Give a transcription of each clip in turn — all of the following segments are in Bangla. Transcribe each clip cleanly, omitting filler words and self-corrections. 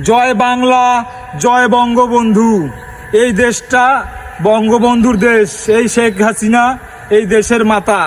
জয় বাংলা, জয় বঙ্গবন্ধু। এই দেশটা বঙ্গবন্ধুর দেশ। এই শেখ হাসিনা এই দেশের মাতা।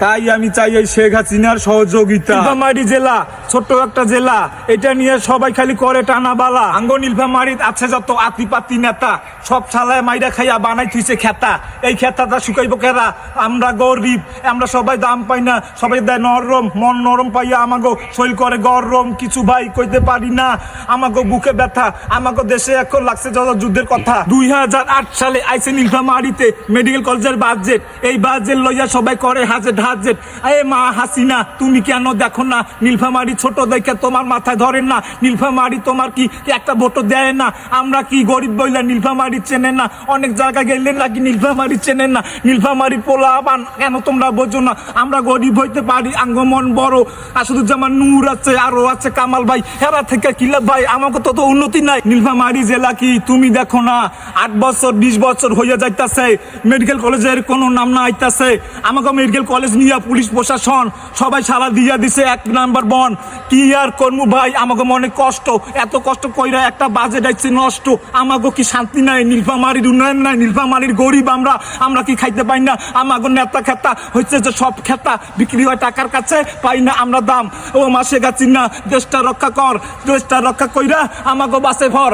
তাই আমি চাই এই শেখ হাসিনার সহযোগিতা। নীলফামারী জেলা ছোট্ট একটা জেলা, এটা নিয়ে সবাই খালি করে টানা বালা। আঙ্গ নীলফামারীত আছে যত আতিপাতি নেতা, সব শালায় মাইরা খাইয়া বানাই থুইছে খেতা। এই খেতাটা শুকাইব কেরা? আমরা গরিব, আমরা সবাই দাম পাই না, সবাই দেয় নরম। মন নরম পাইয়া আমাগো শৈল করে গরম। কিছু ভাই কইতে পারি না, আমাগো বুকে ব্যথা। আমাগো দেশে এখন লাগছে যত যুদ্ধের কথা। 2008 সালে আইছে নীলফামারীতে মেডিকেল কলেজের বাজেট। এই বাজেট লইয়া সবাই করে হাজেট। এ মা হাসিনা, তুমি কেন দেখো না নীলফামারী ছোট দেখে তোমার মাথায় ধরেন না? নীলফামারী তোমার কি একটা ভোটও দেয় না? আমরা কি গরিব বইলা নীলফামারী চেনে না? অনেক জায়গায় গেলে নাকি নীলফামারী চেনে না। নীলফামারী পোলাপান কেন তোমরা বোঝো না? আমরা গরিব হইতে পারি, আঙ্গমন বড়। আসাদুজ্জামান নূর আছে, আরো আছে কামাল ভাই। হেরা থেকে কিলা ভাই, আমাকে তো উন্নতি নাই। নীলফামারী জেলা কি তুমি দেখো না? 8 বছর 20 বছর হইয়া যাইতাছে, মেডিকেল কলেজের কোনো নাম না আইতাছে। আমাকে মেডিকেল কলেজ নিয়ে পুলিশ প্রশাসন সবাই সারা দিয়া দিছে 1 নাম্বার বন। কি আর করমু ভাই, আমাকে মনে কষ্ট। এত কষ্ট কইরা একটা বাজেট আইছে নষ্ট। আমাকে কি শান্তি নাই? নীলফামারীর উন্নয়ন নাই, নীলফামারীর গরিব আমরা কি খাইতে পাই না? আমাকে নেতা খেতা হচ্ছে যে সব খেতা বিক্রি হয় টাকার কাছে, পাই না আমরা দাম। ও মা শেখ হাসিনা, দেশটা রক্ষা কর, দেশটা রক্ষা কইরা আমাকে বাঁচে ভর।